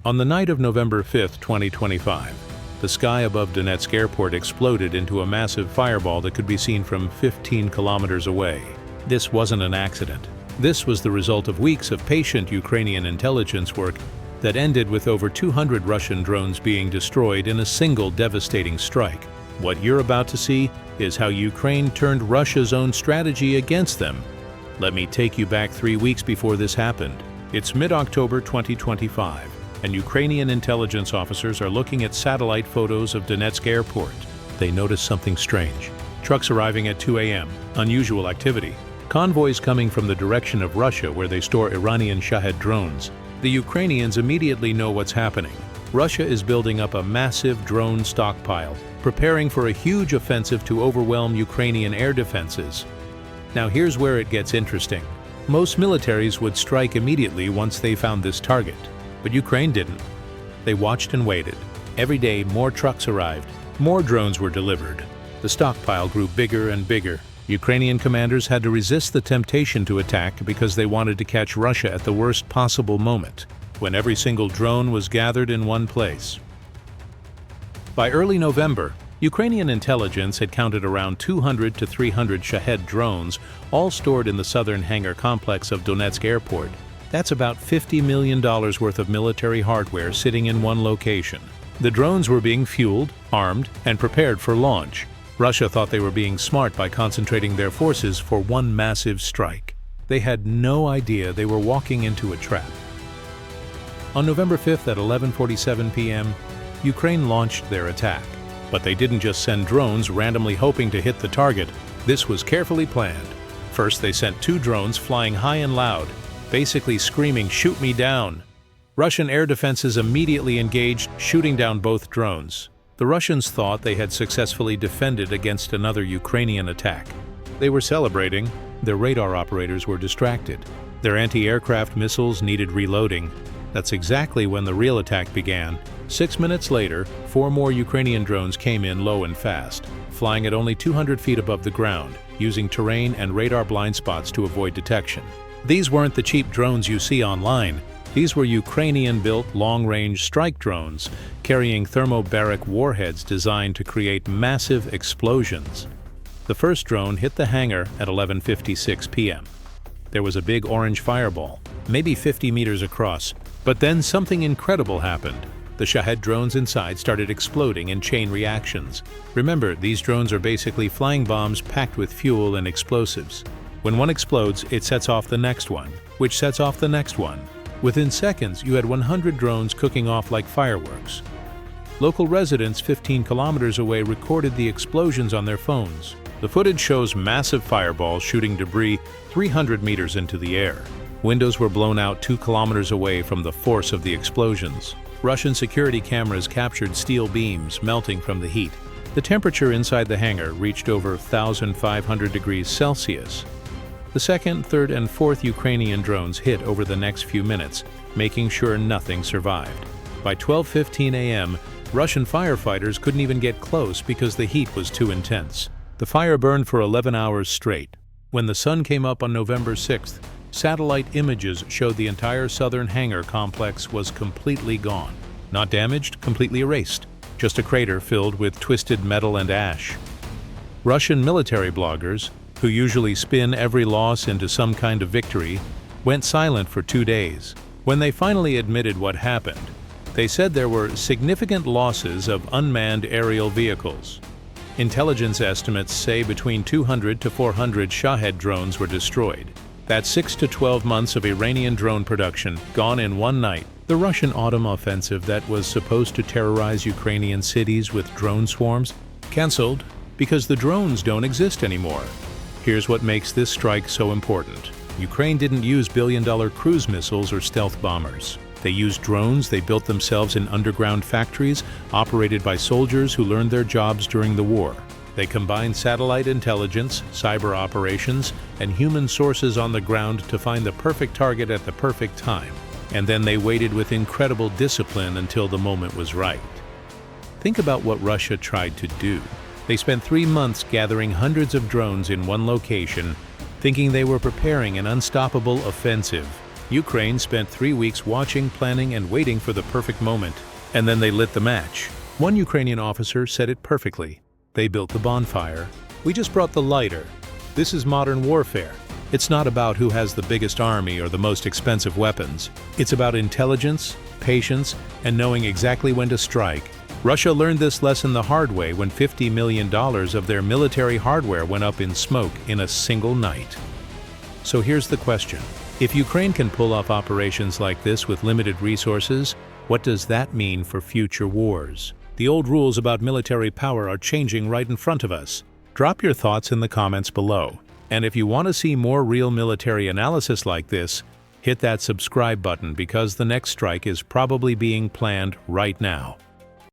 On the night of November 5, 2025, the sky above Donetsk airport exploded into a massive fireball that could be seen from 15 kilometers away. This wasn't an accident. This was the result of weeks of patient Ukrainian intelligence work that ended with over 200 Russian drones being destroyed in a single devastating strike. What you're about to see is how Ukraine turned Russia's own strategy against them. Let me take you back 3 weeks before this happened. It's mid-October 2025, and Ukrainian intelligence officers are looking at satellite photos of Donetsk airport. They notice something strange. Trucks arriving at 2 a.m., unusual activity. Convoys coming from the direction of Russia where they store Iranian Shahed drones. The Ukrainians immediately know what's happening. Russia is building up a massive drone stockpile, preparing for a huge offensive to overwhelm Ukrainian air defenses. Now here's where it gets interesting. Most militaries would strike immediately once they found this target, but Ukraine didn't. They watched and waited. Every day more trucks arrived, more drones were delivered. The stockpile grew bigger and bigger. Ukrainian commanders had to resist the temptation to attack because they wanted to catch Russia at the worst possible moment, when every single drone was gathered in one place. By early November, Ukrainian intelligence had counted around 200 to 300 Shahed drones, all stored in the southern hangar complex of Donetsk airport. That's about $50 million worth of military hardware sitting in one location. The drones were being fueled, armed, and prepared for launch. Russia thought they were being smart by concentrating their forces for one massive strike. They had no idea they were walking into a trap. On November 5th at 11:47 p.m., Ukraine launched their attack. But they didn't just send drones randomly hoping to hit the target. This was carefully planned. First, they sent 2 drones flying high and loud, basically screaming, "Shoot me down!" Russian air defenses immediately engaged, shooting down both drones. The Russians thought they had successfully defended against another Ukrainian attack. They were celebrating. Their radar operators were distracted. Their anti-aircraft missiles needed reloading. That's exactly when the real attack began. 6 minutes later, 4 more Ukrainian drones came in low and fast, flying at only 200 feet above the ground, using terrain and radar blind spots to avoid detection. These weren't the cheap drones you see online. These were Ukrainian-built long-range strike drones, carrying thermobaric warheads designed to create massive explosions. The first drone hit the hangar at 11:56 p.m. There was a big orange fireball, maybe 50 meters across, but then something incredible happened. The Shahed drones inside started exploding in chain reactions. Remember, these drones are basically flying bombs packed with fuel and explosives. When one explodes, it sets off the next one, which sets off the next one. Within seconds, you had 100 drones cooking off like fireworks. Local residents 15 kilometers away recorded the explosions on their phones. The footage shows massive fireballs shooting debris 300 meters into the air. Windows were blown out 2 kilometers away from the force of the explosions. Russian security cameras captured steel beams melting from the heat. The temperature inside the hangar reached over 1,500 degrees Celsius. The second, third, and fourth Ukrainian drones hit over the next few minutes, making sure nothing survived. By 12:15 a.m., Russian firefighters couldn't even get close because the heat was too intense. The fire burned for 11 hours straight. When the sun came up on November 6th, satellite images showed the entire southern hangar complex was completely gone. Not damaged, completely erased. Just a crater filled with twisted metal and ash. Russian military bloggers, who usually spin every loss into some kind of victory, went silent for 2 days. When they finally admitted what happened, they said there were significant losses of unmanned aerial vehicles. Intelligence estimates say between 200 to 400 Shahed drones were destroyed. That's 6 to 12 months of Iranian drone production gone in one night. The Russian autumn offensive that was supposed to terrorize Ukrainian cities with drone swarms canceled because the drones don't exist anymore. Here's what makes this strike so important. Ukraine didn't use billion-dollar cruise missiles or stealth bombers. They used drones they built themselves in underground factories operated by soldiers who learned their jobs during the war. They combined satellite intelligence, cyber operations, and human sources on the ground to find the perfect target at the perfect time. And then they waited with incredible discipline until the moment was right. Think about what Russia tried to do. They spent 3 months gathering hundreds of drones in one location, thinking they were preparing an unstoppable offensive. Ukraine spent 3 weeks watching, planning, and waiting for the perfect moment. And then they lit the match. One Ukrainian officer said it perfectly. They built the bonfire. We just brought the lighter. This is modern warfare. It's not about who has the biggest army or the most expensive weapons. It's about intelligence, patience, and knowing exactly when to strike. Russia learned this lesson the hard way when $50 million of their military hardware went up in smoke in a single night. So here's the question. If Ukraine can pull off operations like this with limited resources, what does that mean for future wars? The old rules about military power are changing right in front of us. Drop your thoughts in the comments below. And if you want to see more real military analysis like this, hit that subscribe button because the next strike is probably being planned right now.